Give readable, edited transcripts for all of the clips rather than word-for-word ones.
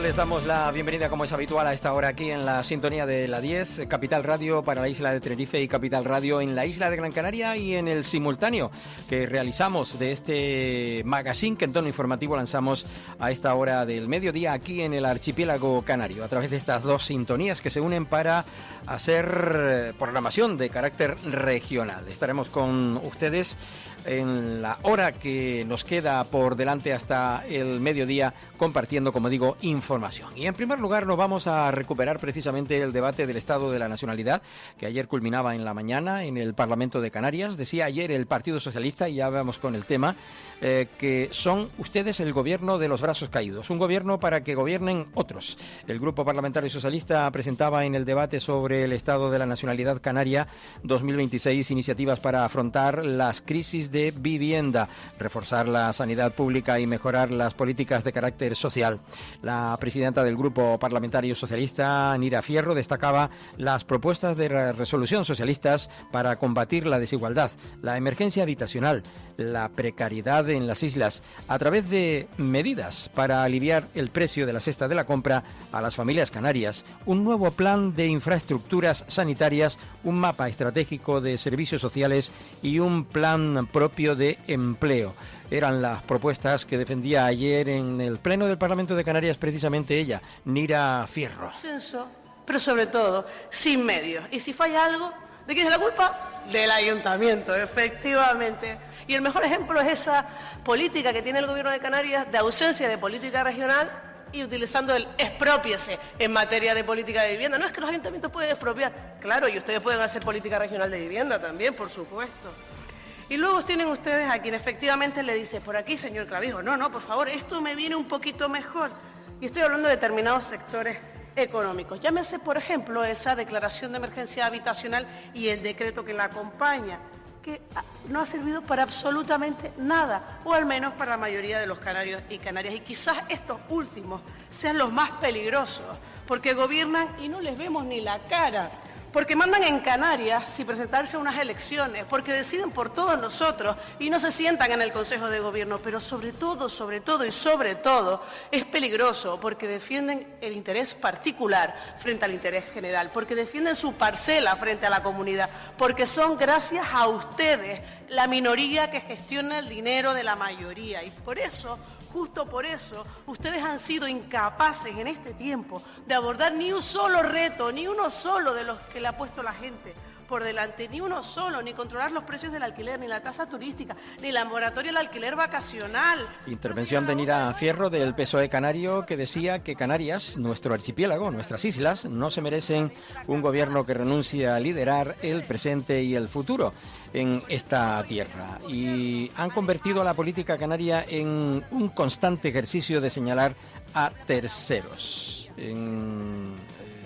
Les damos la bienvenida, como es habitual, a esta hora aquí en la sintonía de la 10, Capital Radio para la isla de Tenerife y Capital Radio en la isla de Gran Canaria, y en el simultáneo que realizamos de este magazine que en tono informativo lanzamos a esta hora del mediodía aquí en el archipiélago canario, a través de estas dos sintonías que se unen para hacer programación de carácter regional. Estaremos con ustedes en la hora que nos queda por delante hasta el mediodía, compartiendo, como digo, información. Y en primer lugar nos vamos a recuperar precisamente el debate del Estado de la Nacionalidad, que ayer culminaba en la mañana en el Parlamento de Canarias. Decía ayer el Partido Socialista, y ya vamos con el tema, que son ustedes el gobierno de los brazos caídos, un gobierno para que gobiernen otros. El Grupo Parlamentario Socialista presentaba en el debate sobre el Estado de la Nacionalidad Canaria 2026 iniciativas para afrontar las crisis de vivienda, reforzar la sanidad pública y mejorar las políticas de carácter social. La presidenta del Grupo Parlamentario Socialista, Nira Fierro, destacaba las propuestas de resolución socialistas para combatir la desigualdad, la emergencia habitacional, la precariedad en las islas, a través de medidas para aliviar el precio de la cesta de la compra a las familias canarias, un nuevo plan de infraestructuras sanitarias, un mapa estratégico de servicios sociales y un plan propio de empleo. Eran las propuestas que defendía ayer en el Pleno del Parlamento de Canarias precisamente ella, Nira Fierro. Consenso, pero sobre todo sin medios. Y si falla algo, ¿de quién es la culpa? Del ayuntamiento, efectivamente. Y el mejor ejemplo es esa política que tiene el Gobierno de Canarias de ausencia de política regional y utilizando el exprópiese en materia de política de vivienda. No es que los ayuntamientos pueden expropiar, claro, y ustedes pueden hacer política regional de vivienda también, por supuesto. Y luego tienen ustedes a quien efectivamente le dice, por aquí, señor Clavijo, no, por favor, esto me viene un poquito mejor. Y estoy hablando de determinados sectores económicos. Llámese, por ejemplo, esa declaración de emergencia habitacional y el decreto que la acompaña, que no ha servido para absolutamente nada, o al menos para la mayoría de los canarios y canarias. Y quizás estos últimos sean los más peligrosos, porque gobiernan y no les vemos ni la cara. Porque mandan en Canarias sin presentarse a unas elecciones, porque deciden por todos nosotros y no se sientan en el Consejo de Gobierno, pero sobre todo, es peligroso porque defienden el interés particular frente al interés general, porque defienden su parcela frente a la comunidad, porque son, gracias a ustedes, la minoría que gestiona el dinero de la mayoría. Y por eso, justo por eso, ustedes han sido incapaces en este tiempo de abordar ni un solo reto, ni uno solo de los que le ha puesto la gente por delante, ni uno solo, ni controlar los precios del alquiler, ni la tasa turística, ni la moratoria del alquiler vacacional. Intervención de Nira Fierro del PSOE canario, que decía que Canarias, nuestro archipiélago, nuestras islas, no se merecen un gobierno que renuncie a liderar el presente y el futuro en esta tierra. Y han convertido a la política canaria en un constante ejercicio de señalar a terceros.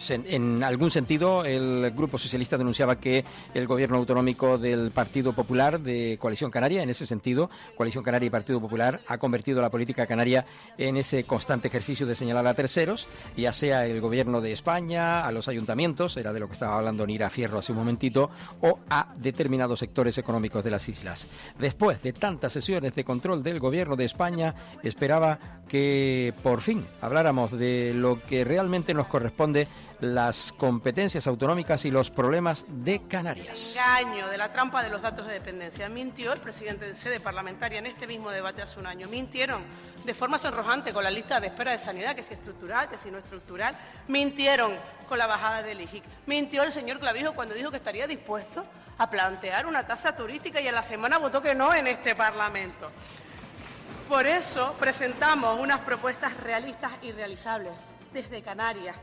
En algún sentido, el Grupo Socialista denunciaba que el gobierno autonómico del Partido Popular de Coalición Canaria, en ese sentido, Coalición Canaria y Partido Popular, ha convertido la política canaria en ese constante ejercicio de señalar a terceros, ya sea el gobierno de España, a los ayuntamientos, era de lo que estaba hablando Nira Fierro hace un momentito, o a determinados sectores económicos de las islas. Después de tantas sesiones de control del gobierno de España, esperaba que por fin habláramos de lo que realmente nos corresponde, las competencias autonómicas y los problemas de Canarias. Engaño de la trampa de los datos de dependencia. Mintió el presidente en sede parlamentaria en este mismo debate hace un año. Mintieron de forma sonrojante con la lista de espera de sanidad, que si estructural, que si no estructural. Mintieron con la bajada del IJIC. Mintió el señor Clavijo cuando dijo que estaría dispuesto a plantear una tasa turística y a la semana votó que no en este Parlamento. Por eso presentamos unas propuestas realistas y realizables desde Canarias,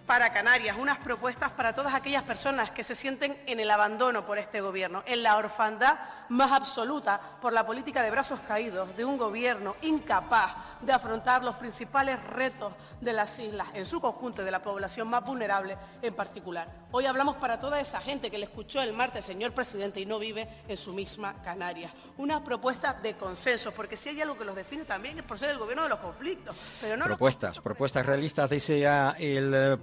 para Canarias, unas propuestas para todas aquellas personas que se sienten en el abandono por este gobierno, en la orfandad más absoluta por la política de brazos caídos de un gobierno incapaz de afrontar los principales retos de las islas en su conjunto y de la población más vulnerable en particular. Hoy hablamos para toda esa gente que le escuchó el martes, señor presidente, y no vive en su misma Canarias. Una propuesta de consenso, porque si hay algo que los define también es por ser el gobierno de los conflictos. Pero no propuestas realistas, decía el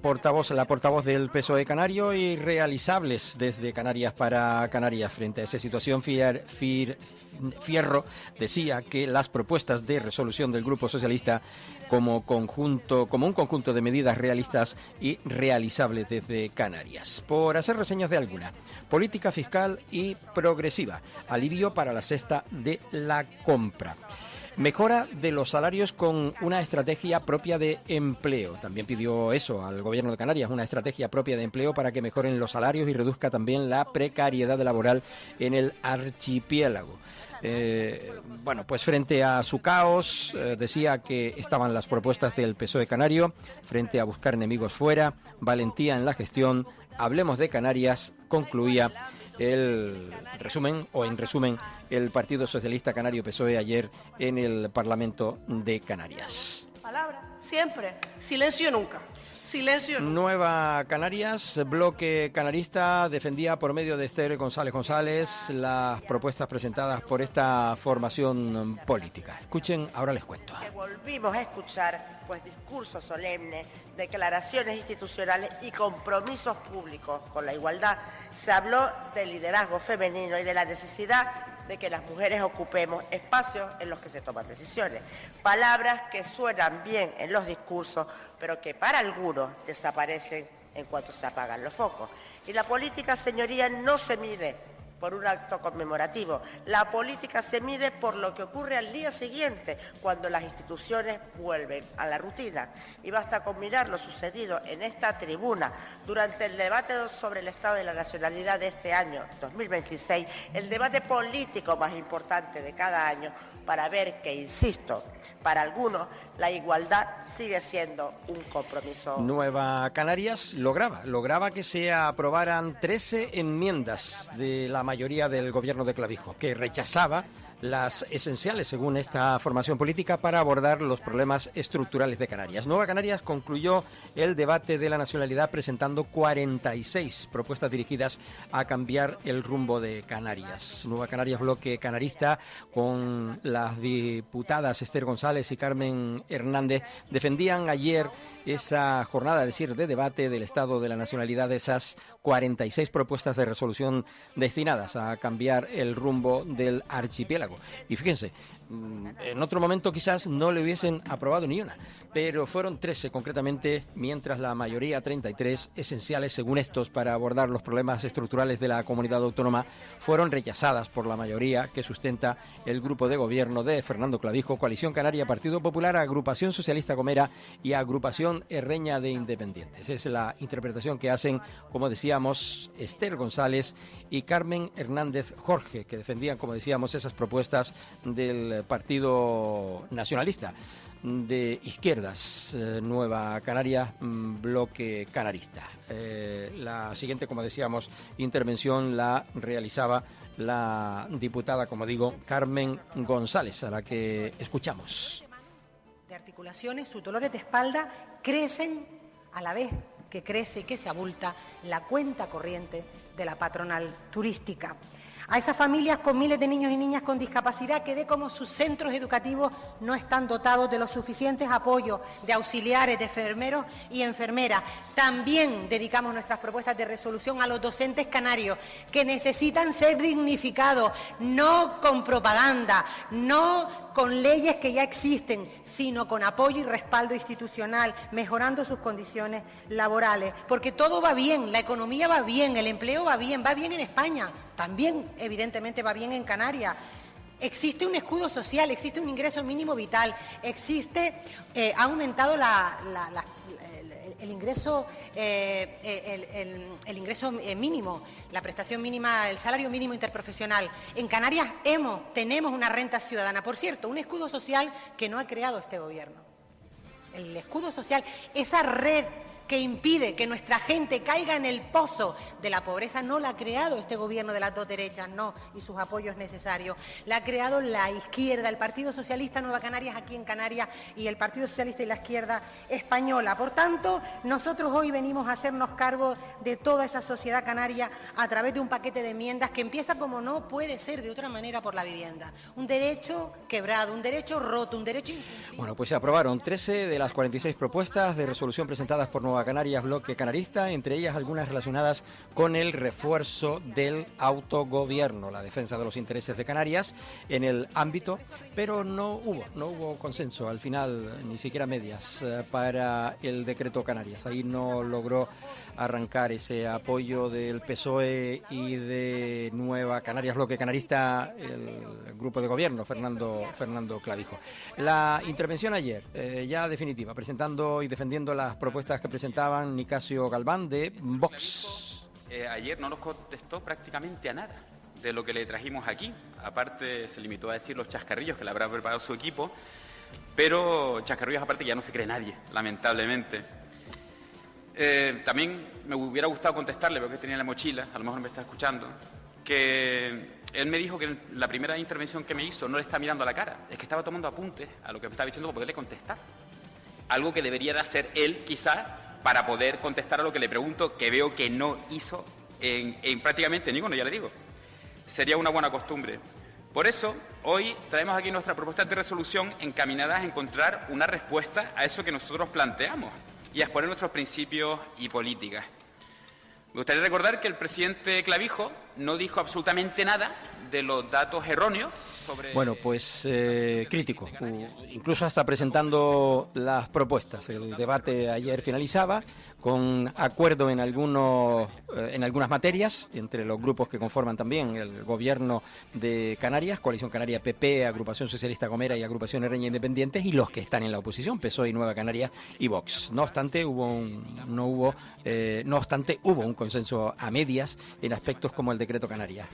la portavoz del PSOE canario, y realizables desde Canarias para Canarias. Frente a esa situación, Fierro decía que las propuestas de resolución del Grupo Socialista como un conjunto de medidas realistas y realizables desde Canarias. Por hacer reseñas de alguna: política fiscal y progresiva, alivio para la cesta de la compra, mejora de los salarios con una estrategia propia de empleo. También pidió eso al Gobierno de Canarias, una estrategia propia de empleo para que mejoren los salarios y reduzca también la precariedad laboral en el archipiélago. Bueno, pues frente a su caos, decía que estaban las propuestas del PSOE canario, frente a buscar enemigos fuera, valentía en la gestión, hablemos de Canarias, concluía en resumen, el Partido Socialista Canario PSOE ayer en el Parlamento de Canarias. Palabra, siempre, silencio nunca. Silencio. Nueva Canarias, bloque canarista, defendía por medio de Esther González las propuestas presentadas por esta formación política. Escuchen, ahora les cuento. Que volvimos a escuchar pues discursos solemnes, declaraciones institucionales y compromisos públicos con la igualdad. Se habló del liderazgo femenino y de la necesidad de que las mujeres ocupemos espacios en los que se toman decisiones. Palabras que suenan bien en los discursos, pero que para algunos desaparecen en cuanto se apagan los focos. Y la política, señorías, no se mide por un acto conmemorativo. La política se mide por lo que ocurre al día siguiente, cuando las instituciones vuelven a la rutina. Y basta con mirar lo sucedido en esta tribuna durante el debate sobre el Estado de la Nacionalidad de este año 2026, el debate político más importante de cada año, para ver que, insisto, para algunos la igualdad sigue siendo un compromiso. Nueva Canarias lograba que se aprobaran 13 enmiendas de la mayoría del Gobierno de Clavijo, que rechazaba las esenciales, según esta formación política, para abordar los problemas estructurales de Canarias. Nueva Canarias concluyó el debate de la nacionalidad presentando 46 propuestas dirigidas a cambiar el rumbo de Canarias. Nueva Canarias, bloque canarista, con las diputadas Esther González y Carmen Hernández, defendían ayer esa jornada, de debate del Estado de la Nacionalidad, de esas 46 propuestas de resolución destinadas a cambiar el rumbo del archipiélago. Y fíjense, en otro momento quizás no le hubiesen aprobado ni una, pero fueron 13 concretamente, mientras la mayoría, 33, esenciales según estos para abordar los problemas estructurales de la comunidad autónoma, fueron rechazadas por la mayoría que sustenta el grupo de gobierno de Fernando Clavijo, Coalición Canaria, Partido Popular, Agrupación Socialista Gomera y Agrupación Herreña de Independientes. Es la interpretación que hacen, como decíamos, Esther González y Carmen Hernández Jorge, que defendían, como decíamos, esas propuestas del Partido Nacionalista de Izquierdas, Nueva Canarias, bloque canarista. La siguiente, como decíamos, intervención la realizaba la diputada, como digo, Carmen González, a la que escuchamos. De articulaciones, sus dolores de espalda crecen a la vez que crece y que se abulta la cuenta corriente de la patronal turística. A esas familias con miles de niños y niñas con discapacidad que ve cómo sus centros educativos no están dotados de los suficientes apoyos de auxiliares, de enfermeros y enfermeras. También dedicamos nuestras propuestas de resolución a los docentes canarios que necesitan ser dignificados, no con propaganda, no con leyes que ya existen, sino con apoyo y respaldo institucional, mejorando sus condiciones laborales. Porque todo va bien, la economía va bien, el empleo va bien en España, también evidentemente va bien en Canarias. Existe un escudo social, existe un ingreso mínimo vital, ha aumentado el ingreso mínimo, la prestación mínima, el salario mínimo interprofesional. En Canarias tenemos una renta ciudadana, por cierto, un escudo social que no ha creado este gobierno. El escudo social, esa red que impide que nuestra gente caiga en el pozo de la pobreza, no la ha creado este gobierno de las dos derechas, no, y sus apoyos necesarios. La ha creado la izquierda, el Partido Socialista Nueva Canarias aquí en Canarias y el Partido Socialista y la izquierda española. Por tanto, nosotros hoy venimos a hacernos cargo de toda esa sociedad canaria a través de un paquete de enmiendas que empieza, como no puede ser de otra manera, por la vivienda. Un derecho quebrado, un derecho roto, un derecho incumplido. Bueno, pues se aprobaron 13 de las 46 propuestas de resolución presentadas por Nueva Nueva Canarias, bloque canarista, entre ellas algunas relacionadas con el refuerzo del autogobierno, la defensa de los intereses de Canarias en el ámbito, pero no hubo consenso al final, ni siquiera medias, para el decreto Canarias. Ahí no logró arrancar ese apoyo del PSOE y de Nueva Canarias, bloque canarista, el grupo de gobierno, Fernando Clavijo. La intervención ayer, ya definitiva, presentando y defendiendo las propuestas que presentaban Nicasio Galván de Vox. Ayer no nos contestó prácticamente a nada de lo que le trajimos aquí. Aparte, se limitó a decir los chascarrillos que le habrá preparado su equipo, pero chascarrillos aparte ya no se cree nadie, lamentablemente. También me hubiera gustado contestarle, porque tenía en la mochila, a lo mejor me está escuchando, que él me dijo que en la primera intervención que me hizo no le está mirando a la cara, es que estaba tomando apuntes a lo que me estaba diciendo para poderle contestar. Algo que debería de hacer él, quizá, para poder contestar a lo que le pregunto, que veo que no hizo en prácticamente ninguno, ya le digo. Sería una buena costumbre. Por eso, hoy traemos aquí nuestra propuesta de resolución encaminadas a encontrar una respuesta a eso que nosotros planteamos y a exponer nuestros principios y políticas. Me gustaría recordar que el presidente Clavijo no dijo absolutamente nada de los datos erróneos sobre... Bueno, pues crítico, incluso hasta presentando las propuestas. El debate ayer finalizaba con acuerdo en algunas materias entre los grupos que conforman también el gobierno de Canarias, Coalición Canaria PP, Agrupación Socialista Gomera y Agrupación Herreña Independientes, y los que están en la oposición, PSOE y Nueva Canarias y Vox. No obstante, hubo un consenso a medias en aspectos como el decreto Canarias,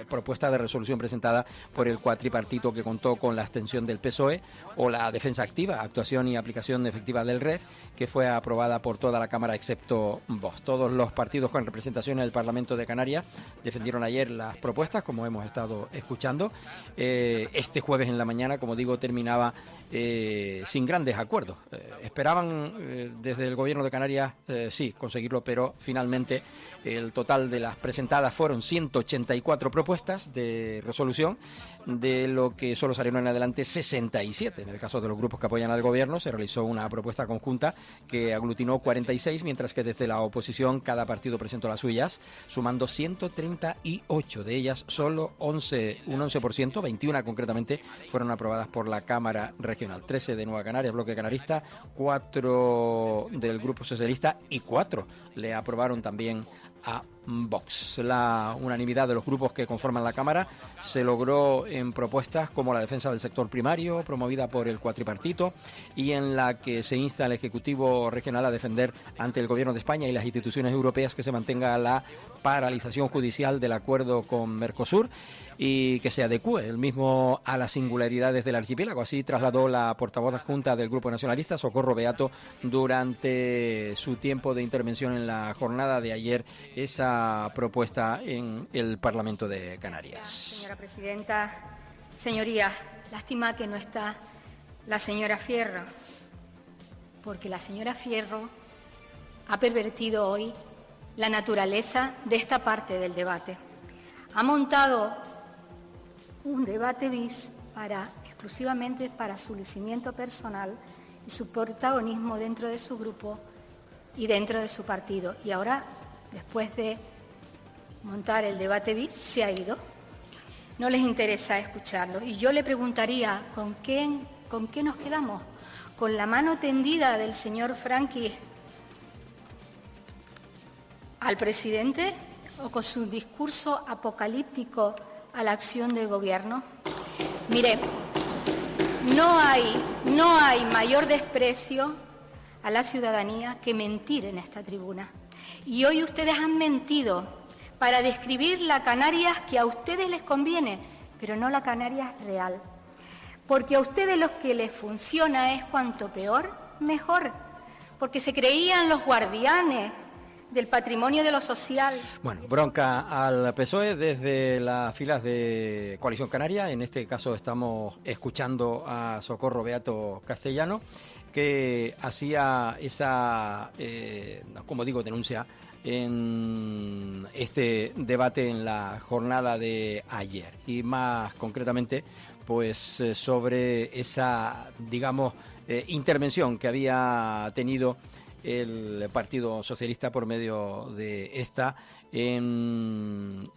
propuesta de resolución presentada por el cuatripartito que contó con la abstención del PSOE, o la defensa activa, actuación y aplicación efectiva del REF, que fue aprobada por toda la Cámara excepto Vox. Todos los partidos con representación en el Parlamento de Canarias defendieron ayer las propuestas, como hemos estado escuchando. Este jueves en la mañana, como digo, terminaba sin grandes acuerdos. Esperaban desde el Gobierno de Canarias, sí, conseguirlo, pero finalmente el total de las presentadas fueron 184 propuestas de resolución, de lo que solo salieron en adelante 67. En el caso de los grupos que apoyan al Gobierno, se realizó una propuesta conjunta que aglutinó 46, mientras que desde la oposición cada partido presentó las suyas, sumando 138. De ellas, solo un 11%, 21 concretamente, fueron aprobadas por la Cámara Regional. 13 de Nueva Canarias, bloque canarista, 4 del Grupo Socialista y 4 le aprobaron también a Vox. La unanimidad de los grupos que conforman la Cámara se logró en propuestas como la defensa del sector primario, promovida por el cuatripartito, y en la que se insta al Ejecutivo Regional a defender ante el Gobierno de España y las instituciones europeas que se mantenga la paralización judicial del acuerdo con Mercosur y que se adecúe el mismo a las singularidades del archipiélago. Así trasladó la portavoz adjunta del Grupo Nacionalista, Socorro Beato, durante su tiempo de intervención en la jornada de ayer, esa propuesta en el Parlamento de Canarias. Gracias, señora presidenta. Señorías, lástima que no está la señora Fierro, porque la señora Fierro ha pervertido hoy la naturaleza de esta parte del debate. Ha montado un debate bis exclusivamente para su lucimiento personal y su protagonismo dentro de su grupo y dentro de su partido. Y ahora, después de montar el debate bis, se ha ido. No les interesa escucharlo. Y yo le preguntaría, ¿con qué nos quedamos? ¿Con la mano tendida del señor Franqui al presidente o con su discurso apocalíptico a la acción del Gobierno? Mire, no hay mayor desprecio a la ciudadanía que mentir en esta tribuna. Y hoy ustedes han mentido para describir la Canarias que a ustedes les conviene, pero no la Canarias real. Porque a ustedes lo que les funciona es cuanto peor, mejor. Porque se creían los guardianes del patrimonio de lo social. Bueno, bronca al PSOE desde las filas de Coalición Canaria. En este caso estamos escuchando a Socorro Beato Castellano, que hacía esa, denuncia en este debate en la jornada de ayer. Y más concretamente, pues sobre esa, intervención que había tenido el Partido Socialista por medio de esta en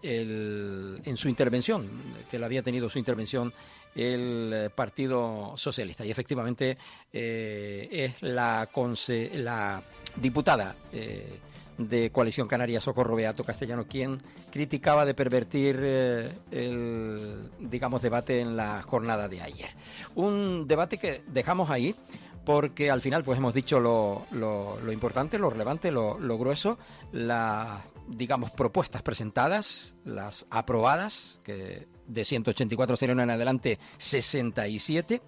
su intervención, que la había tenido su intervención el Partido Socialista. Y efectivamente es la diputada de Coalición Canaria, Socorro Beato Castellano, quien criticaba de pervertir el, digamos, debate en la jornada de ayer. Un debate que dejamos ahí porque al final pues hemos dicho lo importante, lo relevante, lo grueso, las, digamos, propuestas presentadas, las aprobadas, que de 184 salieron en adelante 67,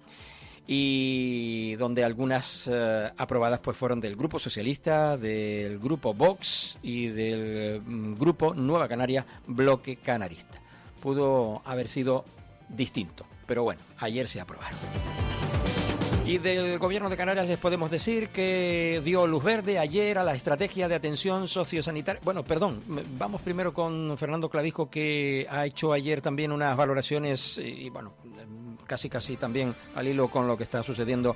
y donde algunas aprobadas pues fueron del Grupo Socialista, del Grupo Vox y del Grupo Nueva Canaria, Bloque Canarista. Pudo haber sido distinto, pero bueno, ayer se aprobaron. Y del Gobierno de Canarias les podemos decir que dio luz verde ayer a la estrategia de atención sociosanitaria. Bueno, perdón, vamos primero con Fernando Clavijo, que ha hecho ayer también unas valoraciones y bueno, casi también al hilo con lo que está sucediendo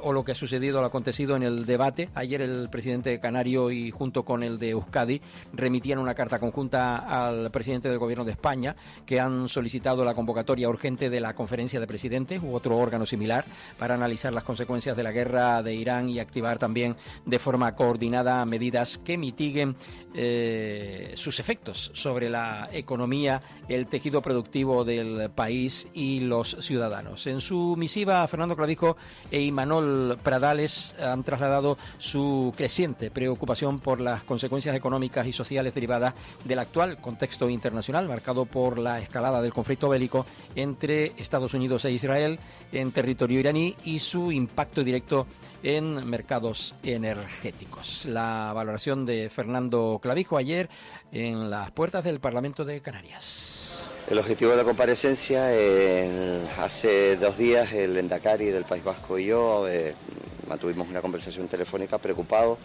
o lo que ha sucedido, lo acontecido en el debate. Ayer el presidente canario y junto con el de Euskadi remitían una carta conjunta al presidente del Gobierno de España, que han solicitado la convocatoria urgente de la Conferencia de Presidentes u otro órgano similar para analizar las consecuencias de la guerra de Irán y activar también de forma coordinada medidas que mitiguen sus efectos sobre la economía, el tejido productivo del país y los ciudadanos. En su misiva, Fernando Clavijo e Imanol Pradales han trasladado su creciente preocupación por las consecuencias económicas y sociales derivadas del actual contexto internacional marcado por la escalada del conflicto bélico entre Estados Unidos e Israel en territorio iraní y su impacto directo en mercados energéticos. La valoración de Fernando Clavijo ayer en las puertas del Parlamento de Canarias. El objetivo de la comparecencia, hace 2 días el Lehendakari del País Vasco y yo mantuvimos una conversación telefónica preocupados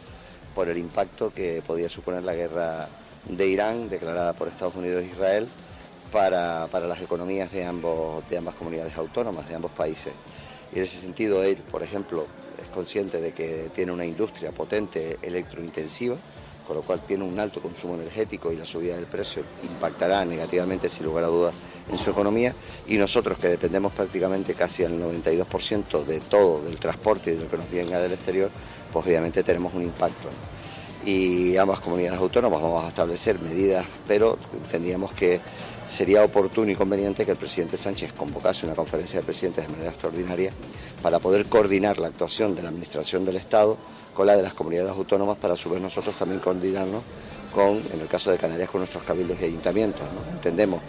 por el impacto que podía suponer la guerra de Irán declarada por Estados Unidos e Israel para las economías de ambas comunidades autónomas, de ambos países. Y en ese sentido él, por ejemplo, es consciente de que tiene una industria potente electrointensiva, con lo cual tiene un alto consumo energético y la subida del precio impactará negativamente, sin lugar a dudas, en su economía. Y nosotros, que dependemos prácticamente casi al 92% de todo, del transporte y de lo que nos venga del exterior, pues obviamente tenemos un impacto, ¿no? Y ambas comunidades autónomas vamos a establecer medidas, pero entendíamos que sería oportuno y conveniente que el presidente Sánchez convocase una conferencia de presidentes de manera extraordinaria para poder coordinar la actuación de la Administración del Estado con la de las comunidades autónomas, para a su vez nosotros también coordinarnos con, en el caso de Canarias, con nuestros cabildos y ayuntamientos, ¿no? Entendemos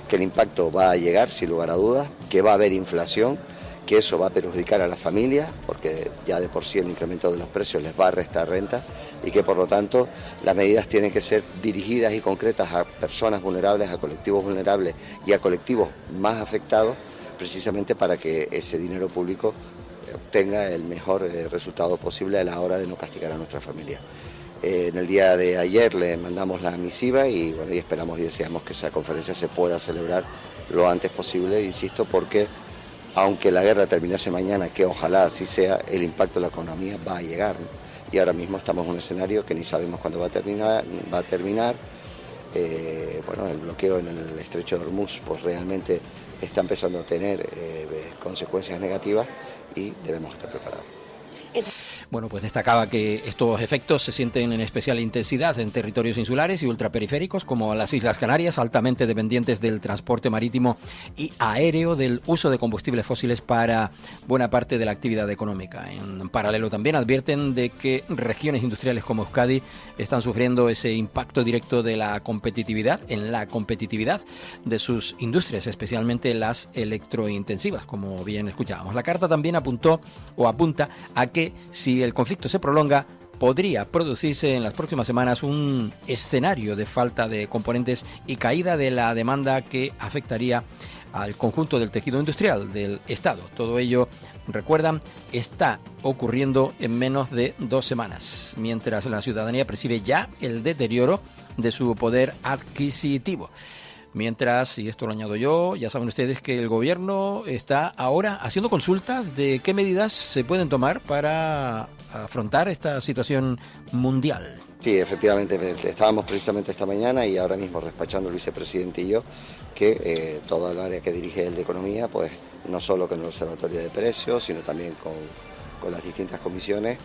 que el impacto va a llegar, sin lugar a dudas, que va a haber inflación, que eso va a perjudicar a las familias, porque ya de por sí el incremento de los precios les va a restar renta, y que por lo tanto las medidas tienen que ser dirigidas y concretas a personas vulnerables, a colectivos vulnerables y a colectivos más afectados, precisamente para que ese dinero público obtenga el mejor resultado posible a la hora de no castigar a nuestra familia. En el día de ayer le mandamos la misiva y bueno, y esperamos y deseamos que esa conferencia se pueda celebrar lo antes posible, insisto, porque aunque la guerra terminase mañana, que ojalá así sea, el impacto en la economía va a llegar, ¿no? Y ahora mismo estamos en un escenario que ni sabemos cuándo va a terminar. Bueno, el bloqueo en el estrecho de Hormuz pues realmente está empezando a tener consecuencias negativas y debemos estar preparados. Bueno, pues destacaba que estos efectos se sienten en especial intensidad en territorios insulares y ultraperiféricos como las Islas Canarias, altamente dependientes del transporte marítimo y aéreo, del uso de combustibles fósiles para buena parte de la actividad económica. En paralelo también advierten de que regiones industriales como Euskadi están sufriendo ese impacto directo de la competitividad, en la competitividad de sus industrias, especialmente las electrointensivas, como bien escuchábamos. La carta también apunta a que si el conflicto se prolonga, podría producirse en las próximas semanas un escenario de falta de componentes y caída de la demanda que afectaría al conjunto del tejido industrial del Estado. Todo ello, recuerdan, está ocurriendo en menos de 2 semanas, mientras la ciudadanía percibe ya el deterioro de su poder adquisitivo. Mientras, y esto lo añado yo, ya saben ustedes que el gobierno está ahora haciendo consultas de qué medidas se pueden tomar para afrontar esta situación mundial. Sí, efectivamente, estábamos precisamente esta mañana y ahora mismo despachando el vicepresidente y yo que toda el área que dirige el de Economía, pues no solo con el Observatorio de Precios, sino también con las distintas comisiones,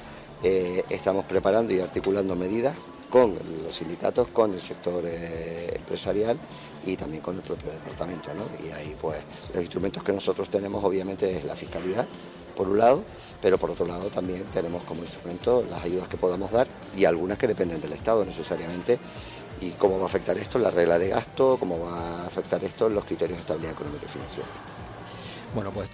estamos preparando y articulando medidas con los sindicatos, con el sector empresarial y también con el propio departamento, ¿no? Y ahí pues los instrumentos que nosotros tenemos obviamente es la fiscalidad, por un lado, pero por otro lado también tenemos como instrumento las ayudas que podamos dar y algunas que dependen del Estado necesariamente, y cómo va a afectar esto la regla de gasto, cómo va a afectar esto los criterios de estabilidad económica y financiera. Bueno, pues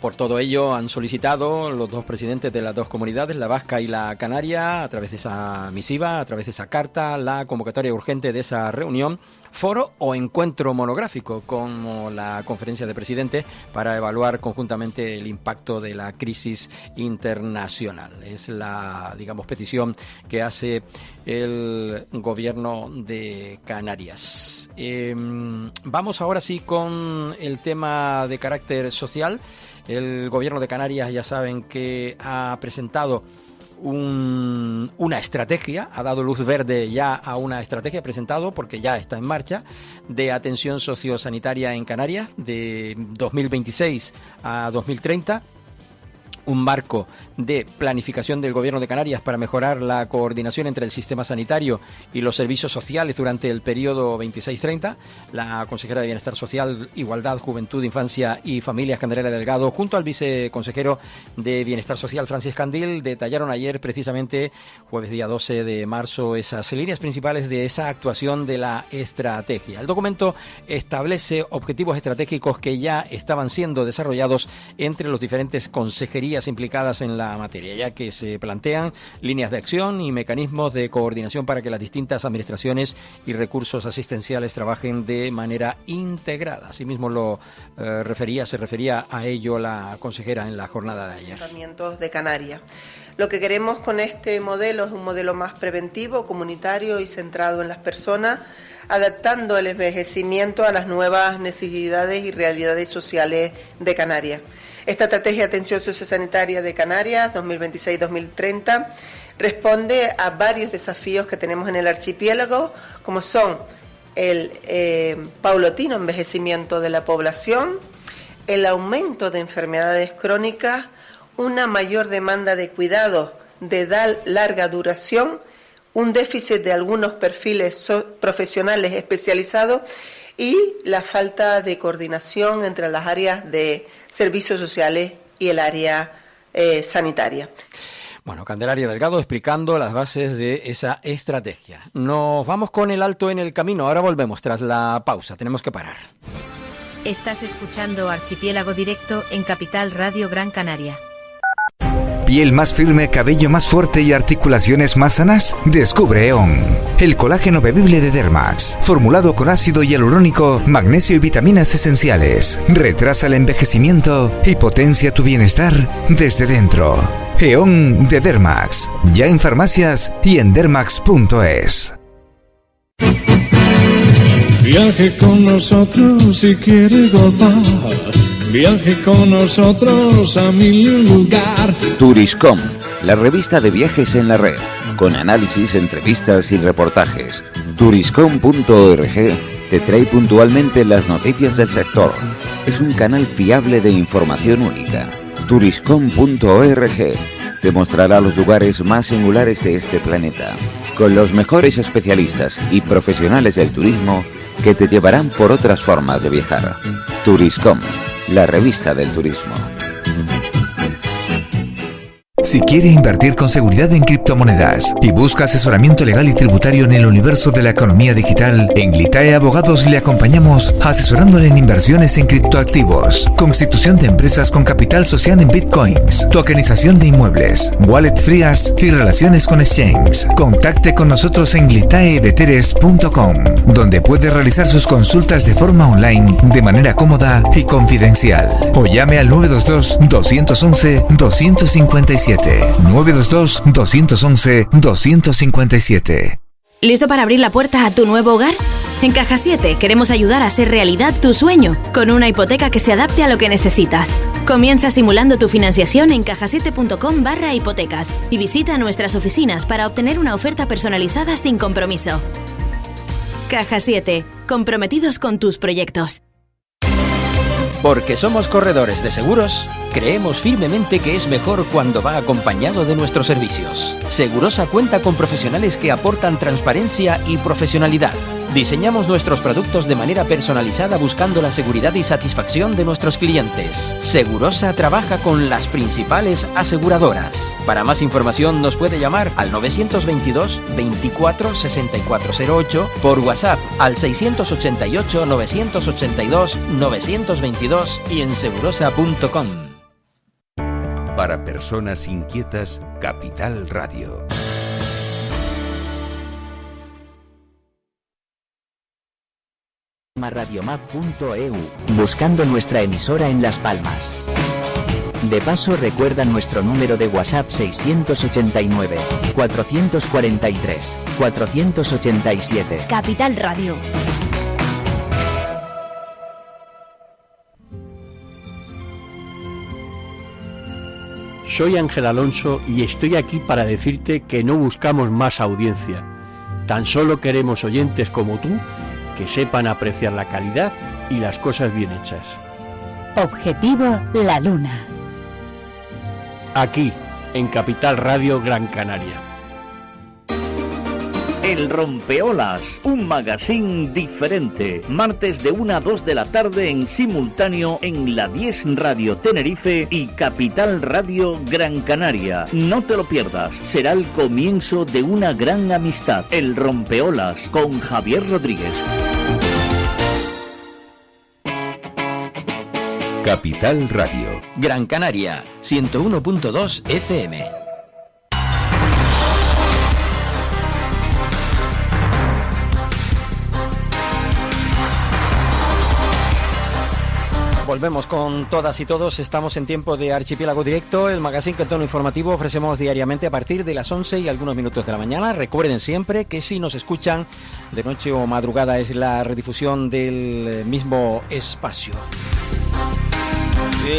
por todo ello han solicitado los dos presidentes de las dos comunidades, la vasca y la canaria, a través de esa misiva, a través de esa carta, la convocatoria urgente de esa reunión, foro o encuentro monográfico como la conferencia de presidentes para evaluar conjuntamente el impacto de la crisis internacional. Es la, digamos, petición que hace el gobierno de Canarias. Vamos ahora sí con el tema de carácter social. El gobierno de Canarias, ya saben que ha presentado una estrategia, ha dado luz verde ya a una estrategia, presentado porque ya está en marcha, de atención sociosanitaria en Canarias de 2026 a 2030. Un marco de planificación del Gobierno de Canarias para mejorar la coordinación entre el sistema sanitario y los servicios sociales durante el periodo 26-30. La consejera de Bienestar Social, Igualdad, Juventud, Infancia y Familias, Candelaria Delgado, junto al viceconsejero de Bienestar Social, Francis Candil, detallaron ayer, precisamente, jueves día 12 de marzo, esas líneas principales de esa actuación de la estrategia. El documento establece objetivos estratégicos que ya estaban siendo desarrollados entre los diferentes consejerías implicadas en la materia, ya que se plantean líneas de acción y mecanismos de coordinación para que las distintas administraciones y recursos asistenciales trabajen de manera integrada. Asimismo se refería a ello la consejera en la jornada de ayer. Ayuntamientos de Canarias. Lo que queremos con este modelo es un modelo más preventivo, comunitario y centrado en las personas, adaptando el envejecimiento a las nuevas necesidades y realidades sociales de Canarias. Esta estrategia de atención sociosanitaria de Canarias 2026-2030 responde a varios desafíos que tenemos en el archipiélago, como son el paulatino envejecimiento de la población, el aumento de enfermedades crónicas, una mayor demanda de cuidados de larga duración, un déficit de algunos perfiles profesionales especializados y la falta de coordinación entre las áreas de servicios sociales y el área sanitaria. Bueno, Candelaria Delgado explicando las bases de esa estrategia. Nos vamos con el alto en el camino. Ahora volvemos tras la pausa. Tenemos que parar. Estás escuchando Archipiélago Directo en Capital Radio Gran Canaria. ¿Piel más firme, cabello más fuerte y articulaciones más sanas? Descubre EON, el colágeno bebible de Dermax, formulado con ácido hialurónico, magnesio y vitaminas esenciales. Retrasa el envejecimiento y potencia tu bienestar desde dentro. EON de Dermax, ya en farmacias y en dermax.es. Viaje con nosotros si quiere gozar. Viaje con nosotros a mil lugar. Turiscom, la revista de viajes en la red, con análisis, entrevistas y reportajes. Turiscom.org te trae puntualmente las noticias del sector. Es un canal fiable de información única. Turiscom.org te mostrará los lugares más singulares de este planeta, con los mejores especialistas y profesionales del turismo que te llevarán por otras formas de viajar. Turiscom, la revista del turismo. Si quiere invertir con seguridad en criptomonedas y busca asesoramiento legal y tributario en el universo de la economía digital, en Glitae Abogados le acompañamos asesorándole en inversiones en criptoactivos, constitución de empresas con capital social en bitcoins, tokenización de inmuebles, wallet frías y relaciones con exchange. Contacte con nosotros en glitaeveteres.com, donde puede realizar sus consultas de forma online de manera cómoda y confidencial. O llame al 922-211-257. 922-211-257. ¿Listo para abrir la puerta a tu nuevo hogar? En Caja 7 queremos ayudar a hacer realidad tu sueño con una hipoteca que se adapte a lo que necesitas. Comienza simulando tu financiación en cajasiete.com/hipotecas y visita nuestras oficinas para obtener una oferta personalizada sin compromiso. Caja 7, comprometidos con tus proyectos. Porque somos corredores de seguros, creemos firmemente que es mejor cuando va acompañado de nuestros servicios. Segurosa cuenta con profesionales que aportan transparencia y profesionalidad. Diseñamos nuestros productos de manera personalizada buscando la seguridad y satisfacción de nuestros clientes. Segurosa trabaja con las principales aseguradoras. Para más información nos puede llamar al 922 24 6408, por WhatsApp al 688 982 922 y en segurosa.com. Para personas inquietas, Capital Radio. Radiomap.eu, buscando nuestra emisora en Las Palmas. De paso, recuerda nuestro número de WhatsApp 689 443 487. Capital Radio. Soy Ángel Alonso y estoy aquí para decirte que no buscamos más audiencia. Tan solo queremos oyentes como tú que sepan apreciar la calidad y las cosas bien hechas. Objetivo La Luna. Aquí, en Capital Radio Gran Canaria. El Rompeolas, un magazine diferente. Martes de 1 a 2 de la tarde en simultáneo en la 10 Radio Tenerife y Capital Radio Gran Canaria. No te lo pierdas, será el comienzo de una gran amistad. El Rompeolas con Javier Rodríguez. Capital Radio. Gran Canaria, 101.2 FM. Volvemos con todas y todos, estamos en tiempo de Archipiélago Directo, el magazine que en tono informativo ofrecemos diariamente a partir de las 11 y algunos minutos de la mañana. Recuerden siempre que si nos escuchan de noche o madrugada es la redifusión del mismo espacio.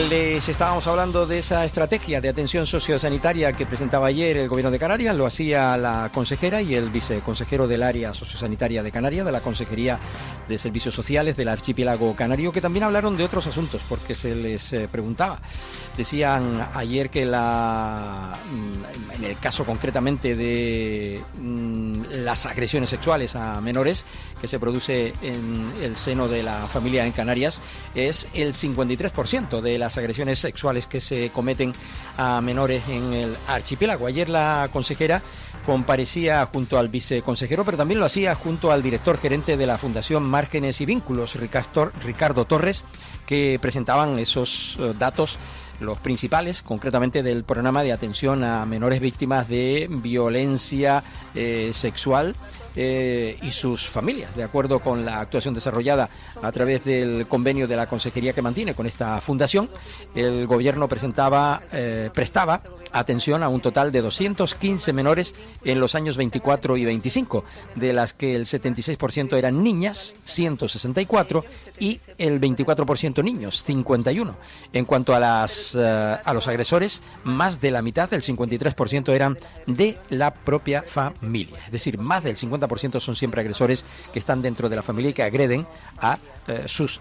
Les estábamos hablando de esa estrategia de atención sociosanitaria que presentaba ayer el Gobierno de Canarias. Lo hacía la consejera y el viceconsejero del área sociosanitaria de Canarias, de la Consejería de Servicios Sociales del Archipiélago Canario, que también hablaron de otros asuntos porque se les preguntaba. Decían ayer que en el caso concretamente de las agresiones sexuales a menores que se produce en el seno de la familia en Canarias, es el 53% de las agresiones sexuales que se cometen a menores en el archipiélago. Ayer la consejera comparecía junto al viceconsejero, pero también lo hacía junto al director gerente de la Fundación Márgenes y Vínculos, Ricardo Torres, que presentaban esos datos, los principales, concretamente del programa de atención a menores víctimas de violencia sexual y sus familias, de acuerdo con la actuación desarrollada a través del convenio de la consejería que mantiene con esta fundación. El gobierno prestaba atención a un total de 215 menores en los años 24 y 25, de las que el 76% eran niñas, 164, y el 24% niños, 51. En cuanto a los agresores, más de la mitad, el 53%, eran de la propia familia. Es decir, más del 50% son siempre agresores que están dentro de la familia y que agreden a sus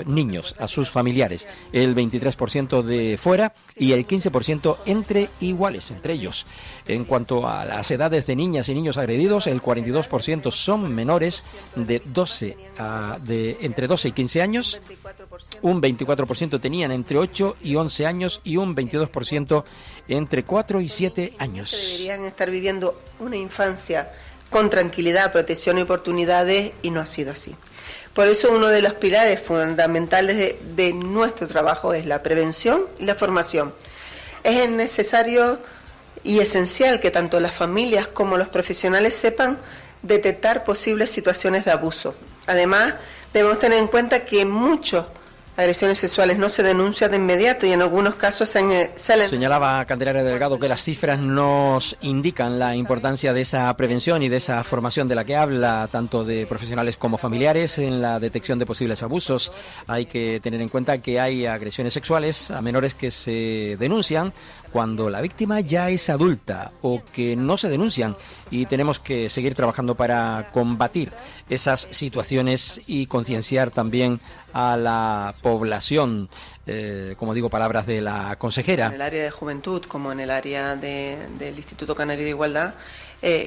niños, a sus familiares. El 23% de fuera y el 15% entre iguales, entre ellos. En cuanto a las edades de niñas y niños agredidos, el 42% son menores de entre 12 y 15 años, un 24% tenían entre 8 y 11 años y un 22% entre 4 y 7 años. Deberían estar viviendo una infancia con tranquilidad, protección y oportunidades, y no ha sido así. Por eso uno de los pilares fundamentales de nuestro trabajo es la prevención y la formación. Es necesario y esencial que tanto las familias como los profesionales sepan detectar posibles situaciones de abuso. Además, debemos tener en cuenta que muchos agresiones sexuales no se denuncian de inmediato y en algunos casos Señalaba Candelaria Delgado que las cifras nos indican la importancia de esa prevención y de esa formación de la que habla, tanto de profesionales como familiares, en la detección de posibles abusos. Hay que tener en cuenta que hay agresiones sexuales a menores que se denuncian cuando la víctima ya es adulta o que no se denuncian, y tenemos que seguir trabajando para combatir esas situaciones y concienciar también a la población, como digo, palabras de la consejera. En el área de juventud como en el área del Instituto Canario de Igualdad,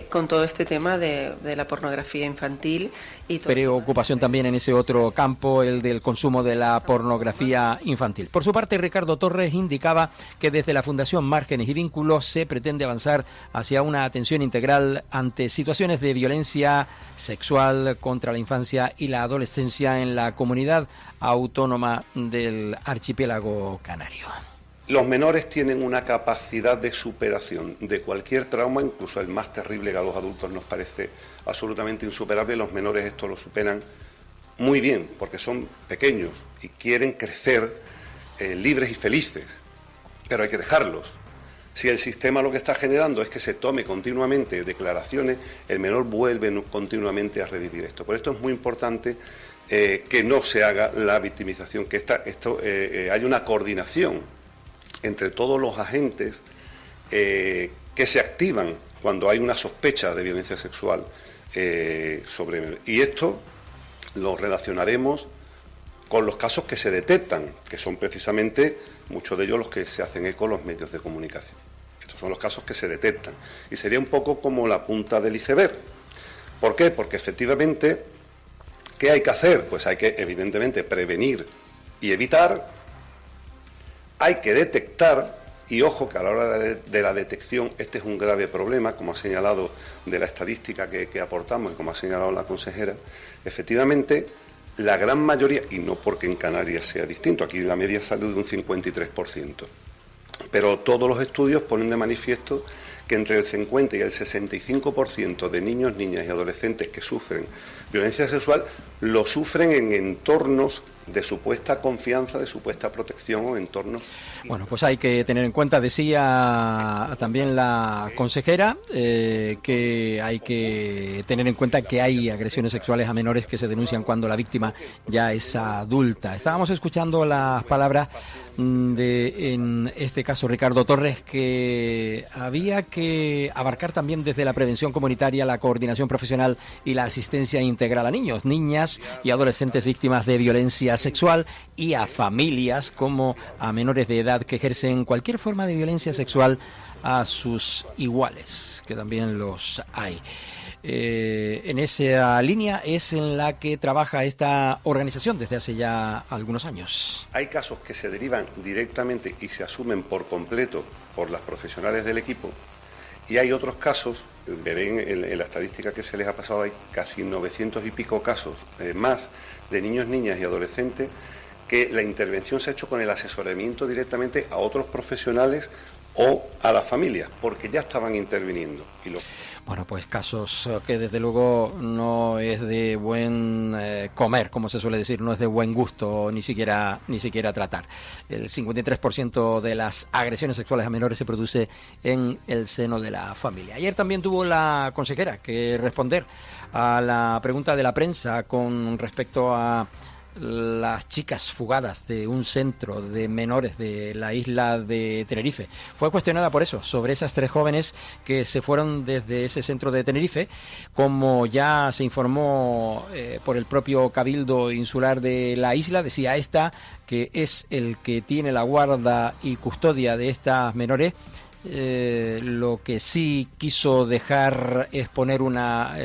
con todo este tema de la pornografía infantil. Y preocupación también en ese otro campo, el del consumo de la pornografía infantil. Por su parte, Ricardo Torres indicaba que desde la Fundación Márgenes y Vínculos se pretende avanzar hacia una atención integral ante situaciones de violencia sexual contra la infancia y la adolescencia en la comunidad autónoma del archipiélago canario. Los menores tienen una capacidad de superación de cualquier trauma, incluso el más terrible que a los adultos nos parece absolutamente insuperable. Los menores esto lo superan muy bien porque son pequeños y quieren crecer libres y felices, pero hay que dejarlos. Si el sistema lo que está generando es que se tome continuamente declaraciones, el menor vuelve continuamente a revivir esto. Por esto es muy importante que no se haga la victimización, que haya una coordinación entre todos los agentes que se activan cuando hay una sospecha de violencia sexual sobre menores. Y esto lo relacionaremos con los casos que se detectan, que son precisamente muchos de ellos los que se hacen eco en los medios de comunicación. Estos son los casos que se detectan. Y sería un poco como la punta del iceberg. ¿Por qué? Porque efectivamente, ¿qué hay que hacer? Pues hay que, evidentemente, prevenir y evitar. Hay que detectar, y ojo que a la hora de la detección este es un grave problema, como ha señalado de la estadística que aportamos y como ha señalado la consejera. Efectivamente, la gran mayoría, y no porque en Canarias sea distinto, aquí la media sale de un 53%, pero todos los estudios ponen de manifiesto que entre el 50 y el 65% de niños, niñas y adolescentes que sufren violencia sexual lo sufren en entornos de supuesta confianza, de supuesta protección o entornos. Bueno, pues hay que tener en cuenta, decía también la consejera, que hay que tener en cuenta que hay agresiones sexuales a menores que se denuncian cuando la víctima ya es adulta. Estábamos escuchando las palabras de, en este caso, Ricardo Torres, que había que abarcar también desde la prevención comunitaria, la coordinación profesional y la asistencia integral a niños, niñas y adolescentes víctimas de violencia sexual y a familias como a menores de edad que ejercen cualquier forma de violencia sexual a sus iguales, que también los hay. En esa línea es en la que trabaja esta organización desde hace ya algunos años. Hay casos que se derivan directamente y se asumen por completo por las profesionales del equipo, y hay otros casos, verán en la estadística que se les ha pasado, hay casi 900 y pico casos más de niños, niñas y adolescentes que la intervención se ha hecho con el asesoramiento directamente a otros profesionales o a las familias, porque ya estaban interviniendo. Bueno, pues casos que desde luego no es de buen comer, como se suele decir, no es de buen gusto ni siquiera tratar. El 53% de las agresiones sexuales a menores se produce en el seno de la familia. Ayer también tuvo la consejera que responder a la pregunta de la prensa con respecto a las chicas fugadas de un centro de menores de la isla de Tenerife. Fue cuestionada por eso, sobre esas 3 jóvenes que se fueron desde ese centro de Tenerife. Como ya se informó por el propio Cabildo Insular de la isla, decía esta que es el que tiene la guarda y custodia de estas menores. Lo que sí quiso dejar es exponer una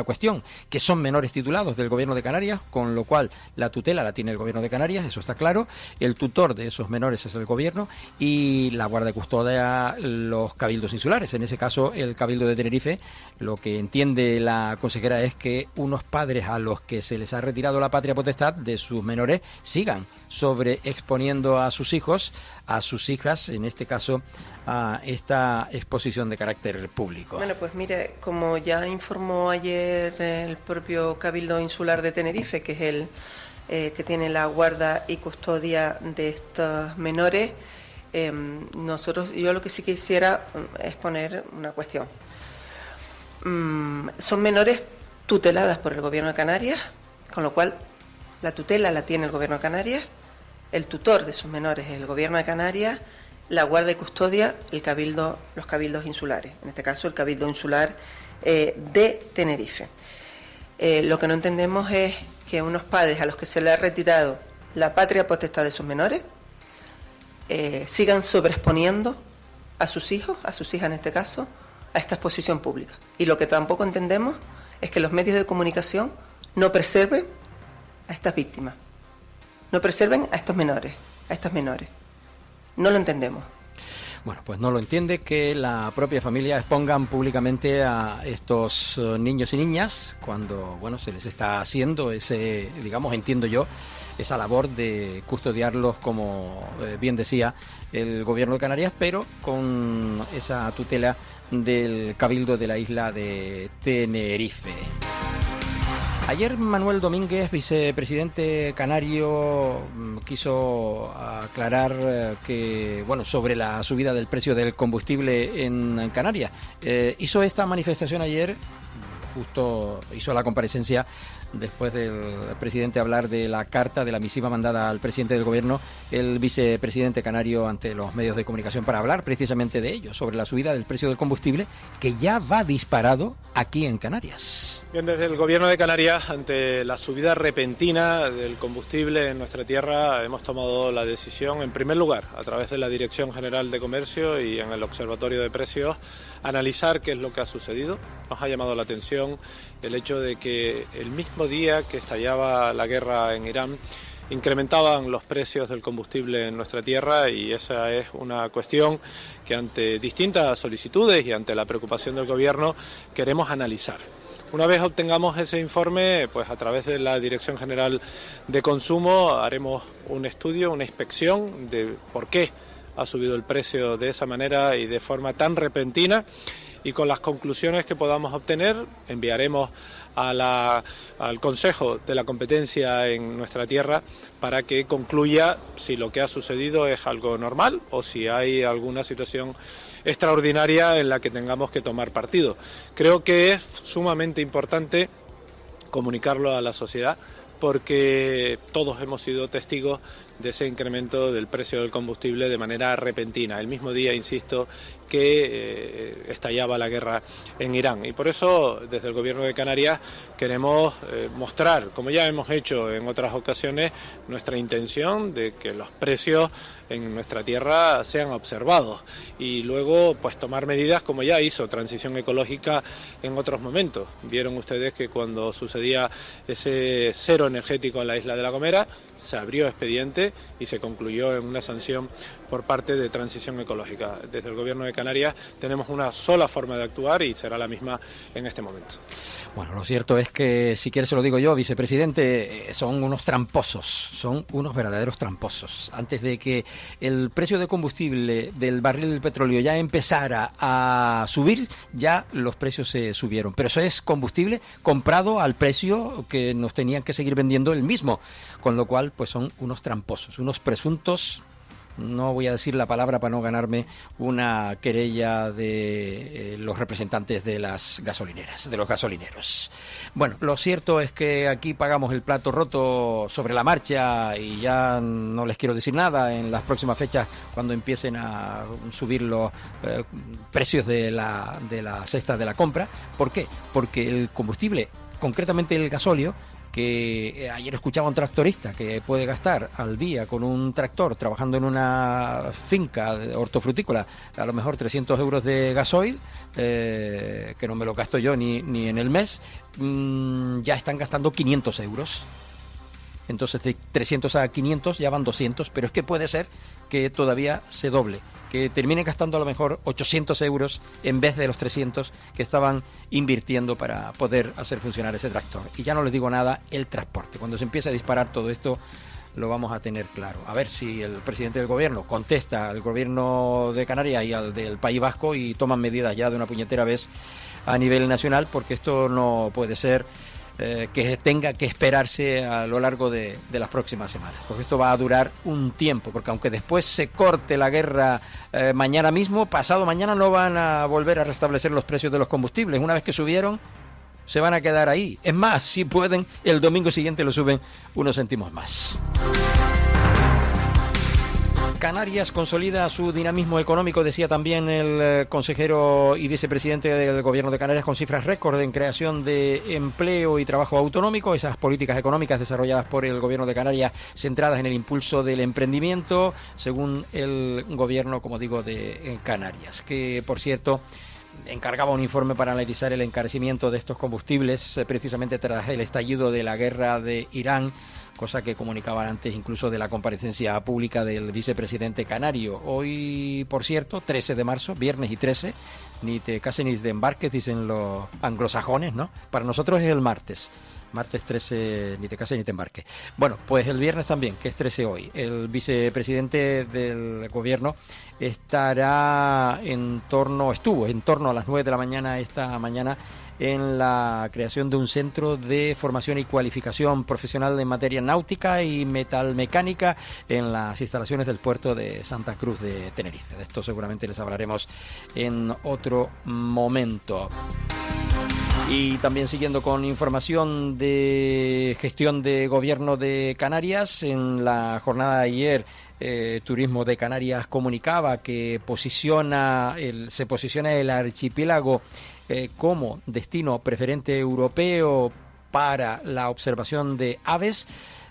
cuestión, que son menores titulados del Gobierno de Canarias, con lo cual la tutela la tiene el Gobierno de Canarias, eso está claro. El tutor de esos menores es el Gobierno y la guarda y custodia los cabildos insulares. En ese caso, el Cabildo de Tenerife, lo que entiende la consejera es que unos padres a los que se les ha retirado la patria potestad de sus menores sigan sobreexponiendo a sus hijos, a sus hijas, en este caso, a esta exposición de carácter público? Bueno, pues mire, como ya informó ayer el propio Cabildo Insular de Tenerife, que es el que tiene la guarda y custodia de estos menores, yo lo que sí quisiera es poner una cuestión. Son menores tuteladas por el Gobierno de Canarias, con lo cual la tutela la tiene el Gobierno de Canarias, el tutor de sus menores es el Gobierno de Canarias, la guarda y custodia los cabildos insulares, en este caso el Cabildo Insular de Tenerife. Lo que no entendemos es que unos padres a los que se les ha retirado la patria potestad de sus menores sigan sobreexponiendo a sus hijos, a sus hijas en este caso, a esta exposición pública. Y lo que tampoco entendemos es que los medios de comunicación no preserven a estas víctimas, no preserven a estos menores, a estas menores. No lo entendemos. Bueno, pues no lo entiende que la propia familia expongan públicamente a estos niños y niñas cuando, bueno, se les está haciendo ese, digamos, entiendo yo, esa labor de custodiarlos, como bien decía el Gobierno de Canarias, pero con esa tutela del Cabildo de la isla de Tenerife. Ayer Manuel Domínguez, vicepresidente canario, quiso aclarar que, bueno, sobre la subida del precio del combustible en Canarias. Hizo esta manifestación ayer, justo hizo la comparecencia después del presidente hablar de la carta, de la misiva mandada al presidente del gobierno, el vicepresidente canario ante los medios de comunicación para hablar precisamente de ello, sobre la subida del precio del combustible que ya va disparado aquí en Canarias. Bien, desde el gobierno de Canarias, ante la subida repentina del combustible en nuestra tierra, hemos tomado la decisión, en primer lugar, a través de la Dirección General de Comercio y en el Observatorio de Precios, analizar qué es lo que ha sucedido. Nos ha llamado la atención el hecho de que el mismo día que estallaba la guerra en Irán, incrementaban los precios del combustible en nuestra tierra, y esa es una cuestión que ante distintas solicitudes y ante la preocupación del gobierno queremos analizar. Una vez obtengamos ese informe, pues a través de la Dirección General de Consumo haremos un estudio, una inspección de por qué ha subido el precio de esa manera y de forma tan repentina, y con las conclusiones que podamos obtener enviaremos al Consejo de la Competencia en nuestra tierra para que concluya si lo que ha sucedido es algo normal o si hay alguna situación extraordinaria en la que tengamos que tomar partido. Creo que es sumamente importante comunicarlo a la sociedad, porque todos hemos sido testigos de ese incremento del precio del combustible de manera repentina. El mismo día, insisto, que estallaba la guerra en Irán. Y por eso, desde el Gobierno de Canarias, queremos mostrar, como ya hemos hecho en otras ocasiones, nuestra intención de que los precios en nuestra tierra sean observados y luego pues tomar medidas como ya hizo Transición Ecológica en otros momentos. Vieron ustedes que cuando sucedía ese cero energético en la isla de La Gomera, se abrió expediente y se concluyó en una sanción por parte de Transición Ecológica. Desde el Gobierno de Canarias tenemos una sola forma de actuar y será la misma en este momento. Bueno, lo cierto es que, si quiere se lo digo yo, vicepresidente, son unos tramposos, son unos verdaderos tramposos. Antes de que el precio de combustible del barril del petróleo ya empezara a subir, ya los precios se subieron. Pero eso es combustible comprado al precio que nos tenían que seguir vendiendo el mismo, con lo cual pues son unos tramposos, unos presuntos. No voy a decir la palabra para no ganarme una querella de los representantes de las gasolineras, de los gasolineros. Bueno, lo cierto es que aquí pagamos el plato roto sobre la marcha y ya no les quiero decir nada en las próximas fechas cuando empiecen a subir los precios de la cesta de la compra. ¿Por qué? Porque el combustible, concretamente el gasóleo, que ayer escuchaba a un tractorista que puede gastar al día con un tractor trabajando en una finca hortofrutícola a lo mejor 300 euros de gasoil, que no me lo gasto yo ni en el mes, ya están gastando 500 euros. Entonces de 300 a 500 ya van 200, pero es que puede ser que todavía se doble, que terminen gastando a lo mejor 800 euros en vez de los 300 que estaban invirtiendo para poder hacer funcionar ese tractor. Y ya no les digo nada, el transporte. Cuando se empieza a disparar todo esto, lo vamos a tener claro. A ver si el presidente del gobierno contesta al gobierno de Canarias y al del País Vasco y toman medidas ya de una puñetera vez a nivel nacional, porque esto no puede ser que tenga que esperarse a lo largo de las próximas semanas, porque esto va a durar un tiempo, porque aunque después se corte la guerra mañana mismo, pasado mañana no van a volver a restablecer los precios de los combustibles. Una vez que subieron, se van a quedar ahí. Es más, si pueden, el domingo siguiente lo suben unos céntimos más. Canarias consolida su dinamismo económico, decía también el consejero y vicepresidente del Gobierno de Canarias, con cifras récord en creación de empleo y trabajo autonómico. Esas políticas económicas desarrolladas por el Gobierno de Canarias centradas en el impulso del emprendimiento, según el Gobierno, como digo, de Canarias, que por cierto encargaba un informe para analizar el encarecimiento de estos combustibles precisamente tras el estallido de la guerra de Irán, cosa que comunicaban antes incluso de la comparecencia pública del vicepresidente canario. Hoy, por cierto, 13 de marzo, viernes y 13, ni te cases ni te embarques, dicen los anglosajones, ¿no? Para nosotros es el martes. Martes 13, ni te cases ni te embarques. Bueno, pues el viernes también, que es 13 hoy, el vicepresidente del gobierno estuvo en torno a las 9 de la mañana esta mañana en la creación de un centro de formación y cualificación profesional en materia náutica y metalmecánica en las instalaciones del puerto de Santa Cruz de Tenerife. De esto seguramente les hablaremos en otro momento. Y también siguiendo con información de gestión de gobierno de Canarias, en la jornada de ayer Turismo de Canarias comunicaba que se posiciona el archipiélago como destino preferente europeo para la observación de aves.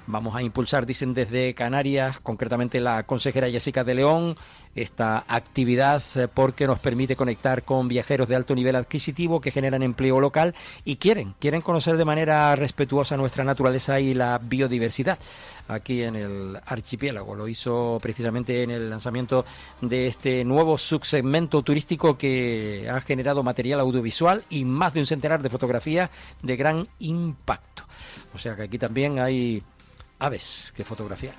Vamos a impulsar, dicen desde Canarias, concretamente la consejera Jessica de León, esta actividad porque nos permite conectar con viajeros de alto nivel adquisitivo que generan empleo local y quieren conocer de manera respetuosa nuestra naturaleza y la biodiversidad aquí en el archipiélago. Lo hizo precisamente en el lanzamiento de este nuevo subsegmento turístico que ha generado material audiovisual y más de un centenar de fotografías de gran impacto. O sea que aquí también hay aves que fotografiar.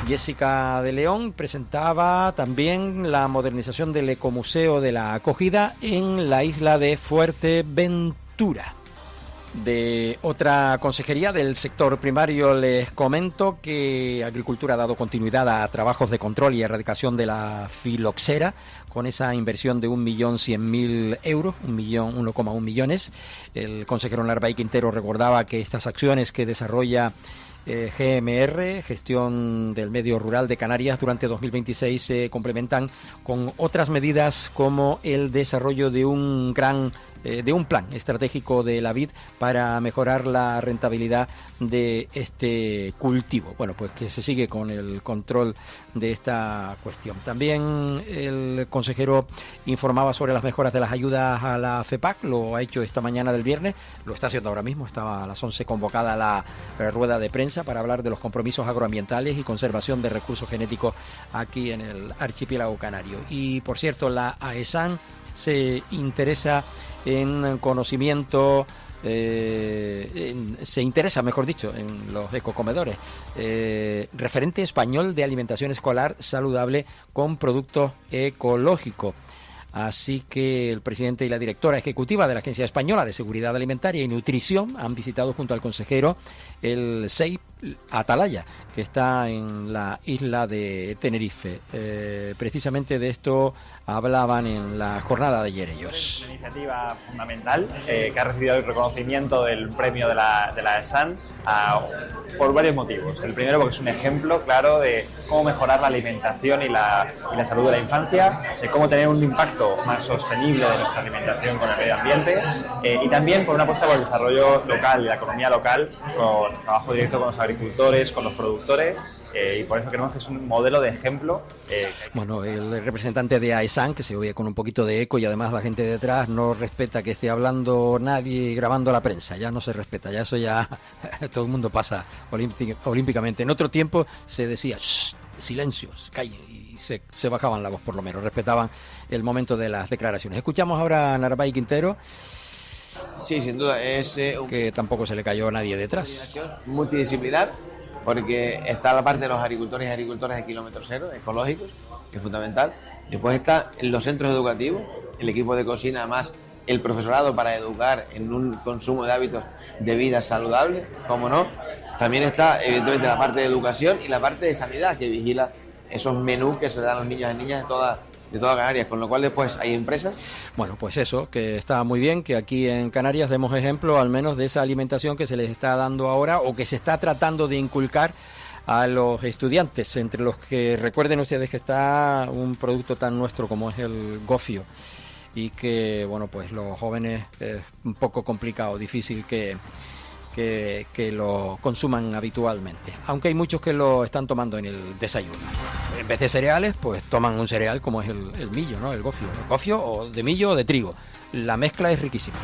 Jessica de León presentaba también la modernización del Ecomuseo de la Acogida en la isla de Fuerteventura. De otra consejería del sector primario les comento que Agricultura ha dado continuidad a trabajos de control y erradicación de la filoxera con esa inversión de 1.100.000 euros, 1,1 millones. El consejero Narváez Quintero recordaba que estas acciones que desarrolla GMR, Gestión del Medio Rural de Canarias, durante 2026 se complementan con otras medidas como el desarrollo de un plan estratégico de la vid para mejorar la rentabilidad de este cultivo. Bueno, pues que se sigue con el control de esta cuestión. También el consejero informaba sobre las mejoras de las ayudas a la FEPAC, lo ha hecho esta mañana del viernes, lo está haciendo ahora mismo, estaba a las 11 convocada la rueda de prensa para hablar de los compromisos agroambientales y conservación de recursos genéticos aquí en el archipiélago canario. Y por cierto, la AESAN se interesa en conocimiento, se interesa, mejor dicho, en los ecocomedores. Referente español de alimentación escolar saludable con productos ecológicos. Así que el presidente y la directora ejecutiva de la Agencia Española de Seguridad Alimentaria y Nutrición han visitado junto al consejero el CEIP Atalaya, que está en la isla de Tenerife. Precisamente de esto hablaban en la jornada de ayer ellos. Es una iniciativa fundamental que ha recibido el reconocimiento del premio de la ESAN por varios motivos. El primero porque es un ejemplo claro de cómo mejorar la alimentación y la salud de la infancia, de cómo tener un impacto más sostenible de nuestra alimentación con el medio ambiente y también por una apuesta por el desarrollo local y la economía local, con trabajo directo con los agricultores, con los productores, y por eso creemos que es un modelo de ejemplo. Bueno, el representante de AESAN, que se oye con un poquito de eco y además la gente detrás no respeta que esté hablando nadie grabando la prensa, ya no se respeta, ya eso ya todo el mundo pasa olímpicamente. En otro tiempo se decía silencios, calle, y se bajaban la voz, por lo menos respetaban el momento de las declaraciones. Escuchamos ahora a Narváez Quintero. Sí, sin duda, es que tampoco se le cayó a nadie detrás. Multidisciplinar porque está la parte de los agricultores y agricultoras de kilómetro cero, ecológicos, que es fundamental. Después está en los centros educativos, el equipo de cocina, además el profesorado para educar en un consumo de hábitos de vida saludable, como no. También está evidentemente la parte de educación y la parte de sanidad, que vigila esos menús que se dan a los niños y niñas de toda Canarias, con lo cual después hay empresas. Bueno, pues eso, que está muy bien que aquí en Canarias demos ejemplo al menos de esa alimentación que se les está dando ahora o que se está tratando de inculcar a los estudiantes, entre los que recuerden ustedes que está un producto tan nuestro como es el gofio, y que, bueno, pues los jóvenes es un poco complicado, difícil que lo consuman habitualmente, aunque hay muchos que lo están tomando en el desayuno. En vez de cereales, pues toman un cereal como es el millo, ¿no? El gofio o de millo o de trigo. La mezcla es riquísima.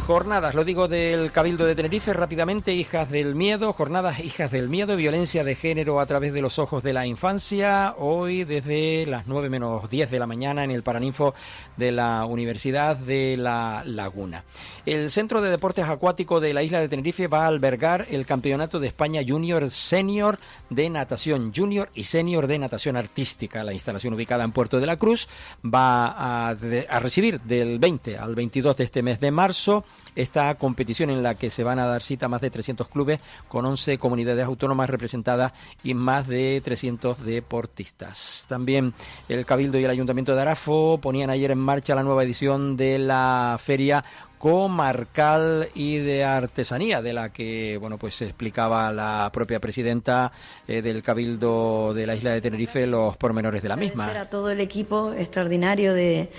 Jornadas, lo digo, del Cabildo de Tenerife, rápidamente, Hijas del Miedo, jornadas Hijas del Miedo, violencia de género a través de los ojos de la infancia, hoy desde las 9 menos 10 de la mañana en el Paraninfo de la Universidad de La Laguna. El Centro de Deportes Acuáticos de la isla de Tenerife va a albergar el Campeonato de España Junior Senior de Natación Junior y Senior de Natación Artística. La instalación, ubicada en Puerto de la Cruz, va a recibir del 20 al 22 de este mes de marzo esta competición, en la que se van a dar cita más de 300 clubes con 11 comunidades autónomas representadas y más de 300 deportistas. También el Cabildo y el Ayuntamiento de Arafo ponían ayer en marcha la nueva edición de la Feria Comarcal y de Artesanía, de la que, bueno, pues explicaba la propia presidenta del Cabildo de la isla de Tenerife los pormenores de la misma. Agradecer a todo el equipo extraordinario que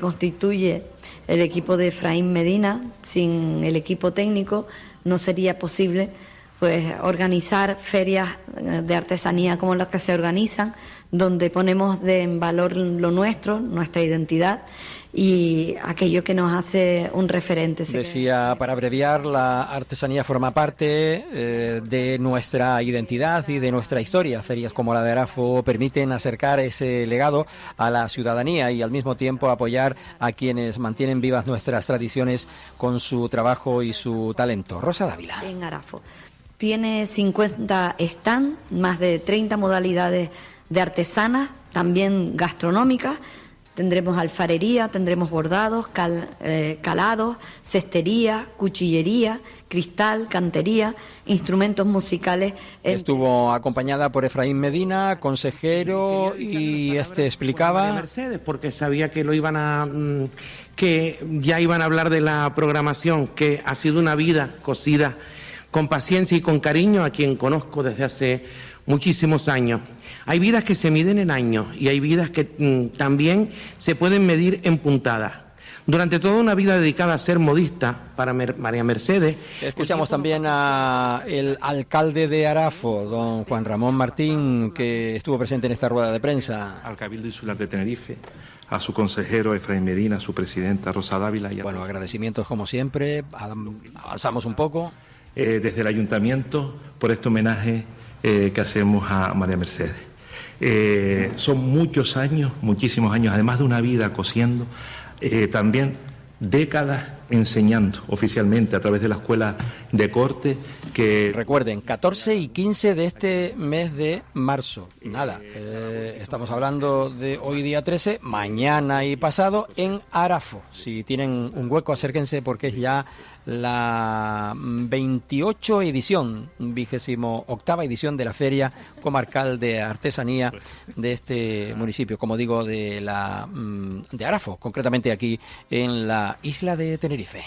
constituye el equipo de Efraín Medina. Sin el equipo técnico no sería posible pues organizar ferias de artesanía como las que se organizan, donde ponemos en valor lo nuestro, nuestra identidad y aquello que nos hace un referente. Decía, para abreviar, la artesanía forma parte de nuestra identidad y de nuestra historia. Ferias como la de Arafo permiten acercar ese legado a la ciudadanía y al mismo tiempo apoyar a quienes mantienen vivas nuestras tradiciones con su trabajo y su talento. Rosa Dávila. En Arafo tiene 50 stands, más de 30 modalidades de artesanas, también gastronómicas. Tendremos alfarería, tendremos bordados, calados, cestería, cuchillería, cristal, cantería, instrumentos musicales. Estuvo acompañada por Efraín Medina, consejero, y explicaba... Mercedes, porque sabía que que ya iban a hablar de la programación, que ha sido una vida cosida con paciencia y con cariño, a quien conozco desde hace muchísimos años. Hay vidas que se miden en años y hay vidas que también se pueden medir en puntadas. Durante toda una vida dedicada a ser modista para María Mercedes... Escuchamos también al alcalde de Arafo, don Juan Ramón Martín, que estuvo presente en esta rueda de prensa. Al Cabildo Insular de Tenerife, a su consejero Efraín Medina, a su presidenta Rosa Dávila. Bueno, agradecimientos como siempre, avanzamos un poco. Desde el Ayuntamiento, por este homenaje que hacemos a María Mercedes. Son muchos años, muchísimos años, además de una vida cosiendo, también décadas enseñando oficialmente a través de la Escuela de Corte. Que recuerden, 14 y 15 de este mes de marzo. Nada, estamos hablando de hoy día 13, mañana y pasado en Arafo. Si tienen un hueco, acérquense, porque es ya la 28ª edición, 28ª edición de la Feria Comarcal de Artesanía de este municipio, como digo, de Arafo, concretamente aquí en la isla de Tenerife.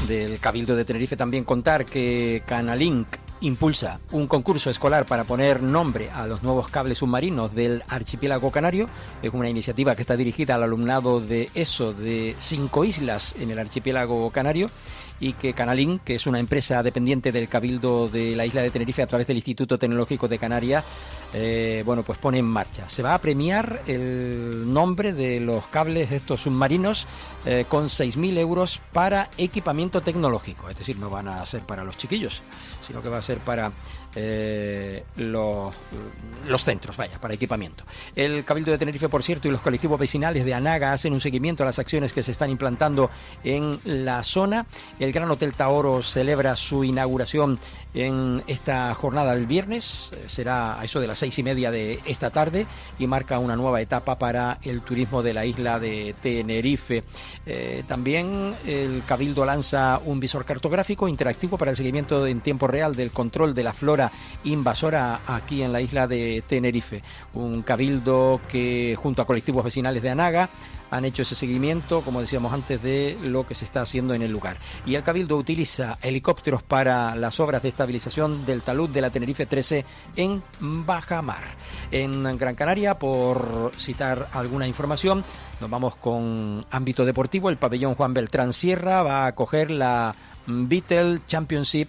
Del Cabildo de Tenerife también contar que Canalink impulsa un concurso escolar para poner nombre a los nuevos cables submarinos del archipiélago canario. Es una iniciativa que está dirigida al alumnado de ESO de 5 islas en el archipiélago canario, y que Canalink, que es una empresa dependiente del Cabildo de la isla de Tenerife a través del Instituto Tecnológico de Canarias, pues pone en marcha. Se va a premiar el nombre de los cables estos submarinos con 6.000 euros para equipamiento tecnológico. Es decir, no van a ser para los chiquillos, sino que va a ser para los centros, para equipamiento. El Cabildo de Tenerife, por cierto, y los colectivos vecinales de Anaga hacen un seguimiento a las acciones que se están implantando en la zona. El Gran Hotel Taoro celebra su inauguración en esta jornada del viernes, será a eso de las 6:30 de esta tarde, y marca una nueva etapa para el turismo de la isla de Tenerife. También el Cabildo lanza un visor cartográfico interactivo para el seguimiento en tiempo real del control de la flora invasora aquí en la isla de Tenerife. Un cabildo que junto a colectivos vecinales de Anaga han hecho ese seguimiento, como decíamos antes, de lo que se está haciendo en el lugar. Y el Cabildo utiliza helicópteros para las obras de estabilización del talud de la Tenerife 13 en bajamar. En Gran Canaria, por citar alguna información, nos vamos con ámbito deportivo. El pabellón Juan Beltrán Sierra va a acoger la Beatle Championship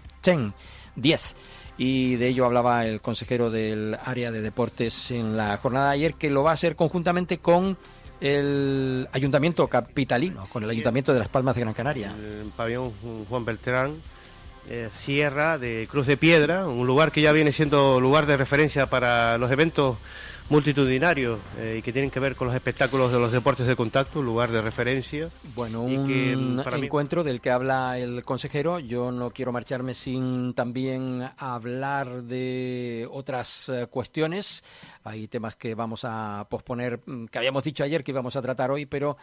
10. Y de ello hablaba el consejero del área de deportes en la jornada de ayer, que lo va a hacer conjuntamente con el Ayuntamiento capitalino, con el Ayuntamiento de Las Palmas de Gran Canaria. El pabellón Juan Beltrán Sierra de Cruz de Piedra, un lugar que ya viene siendo lugar de referencia para los eventos multitudinarios y que tienen que ver con los espectáculos de los deportes de contacto, un lugar de referencia. Bueno, un encuentro del que habla el consejero. Yo no quiero marcharme sin también hablar de otras cuestiones. Hay temas que vamos a posponer, que habíamos dicho ayer que íbamos a tratar hoy, pero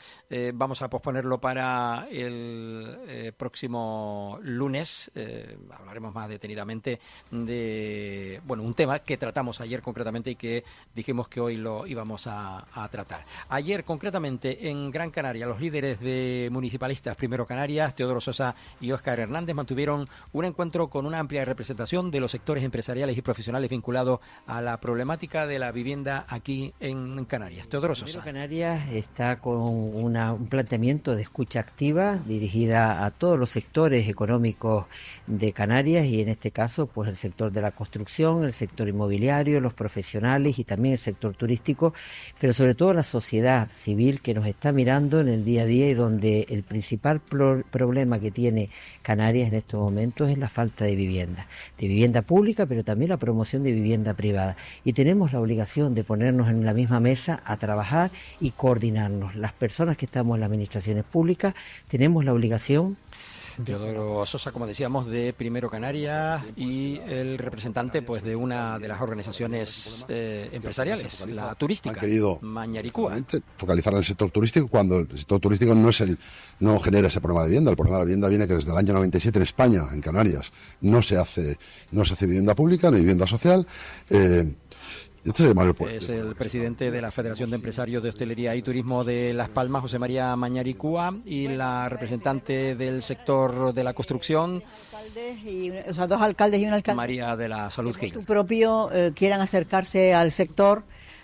vamos a posponerlo para el próximo lunes. Hablaremos más detenidamente de, bueno, un tema que tratamos ayer concretamente y que dijimos que hoy lo íbamos a tratar. Ayer, concretamente, en Gran Canaria, los líderes de municipalistas Primero Canarias, Teodoro Sosa y Óscar Hernández, mantuvieron un encuentro con una amplia representación de los sectores empresariales y profesionales vinculados a la problemática de la vivienda aquí en Canarias. Teodoro Sosa. Primero Canarias está con un planteamiento de escucha activa dirigida a todos los sectores económicos de Canarias y en este caso pues el sector de la construcción, el sector inmobiliario, los profesionales y también el sector turístico, pero sobre todo la sociedad civil que nos está mirando en el día a día y donde el principal problema que tiene Canarias en estos momentos es la falta de vivienda pública, pero también la promoción de vivienda privada. Y tenemos la obligación de ponernos en la misma mesa a trabajar y coordinarnos. Las personas que estamos en las administraciones públicas tenemos la obligación. Teodoro Sosa, como decíamos, de Primero Canarias y el representante pues de una de las organizaciones empresariales, la turística, han querido Mañaricúa, focalizar en el sector turístico cuando el sector turístico no genera ese problema de vivienda. El problema de la vivienda viene que desde el año 97 en España, en Canarias, no se hace vivienda pública, ni vivienda social. Es el presidente de la Federación de Empresarios de Hostelería y Turismo de Las Palmas, José María Mañaricúa, y la representante del sector de la construcción, dos alcaldes y un alcalde, María de la Salud Gil. Propio quieran acercarse al sector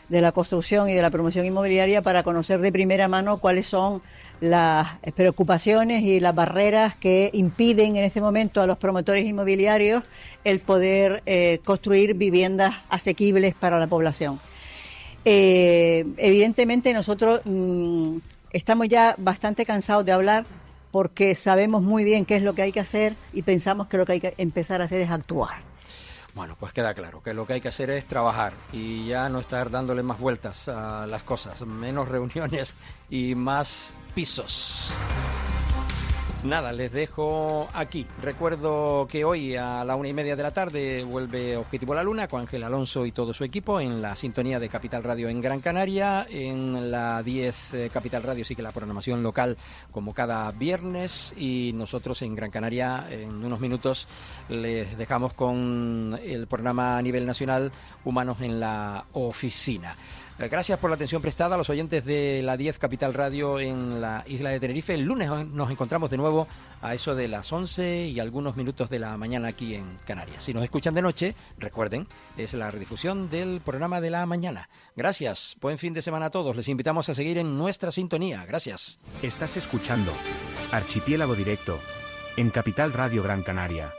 de la construcción y de la promoción inmobiliaria para conocer de primera mano cuáles son las preocupaciones y las barreras que impiden en este momento a los promotores inmobiliarios el poder construir viviendas asequibles para la población. Evidentemente nosotros estamos ya bastante cansados de hablar porque sabemos muy bien qué es lo que hay que hacer y pensamos que lo que hay que empezar a hacer es actuar. Bueno, pues queda claro que lo que hay que hacer es trabajar y ya no estar dándole más vueltas a las cosas, menos reuniones y más pisos. Nada, les dejo aquí. Recuerdo que hoy a la 1:30 de la tarde vuelve Objetivo La Luna con Ángel Alonso y todo su equipo en la sintonía de Capital Radio en Gran Canaria. En la 10 Capital Radio sigue la programación local como cada viernes y nosotros en Gran Canaria en unos minutos les dejamos con el programa a nivel nacional Humanos en la Oficina. Gracias por la atención prestada a los oyentes de la 10 Capital Radio en la isla de Tenerife. El lunes nos encontramos de nuevo a eso de las 11 y algunos minutos de la mañana aquí en Canarias. Si nos escuchan de noche, recuerden, es la redifusión del programa de la mañana. Gracias, buen fin de semana a todos. Les invitamos a seguir en nuestra sintonía. Gracias. Estás escuchando Archipiélago Directo en Capital Radio Gran Canaria.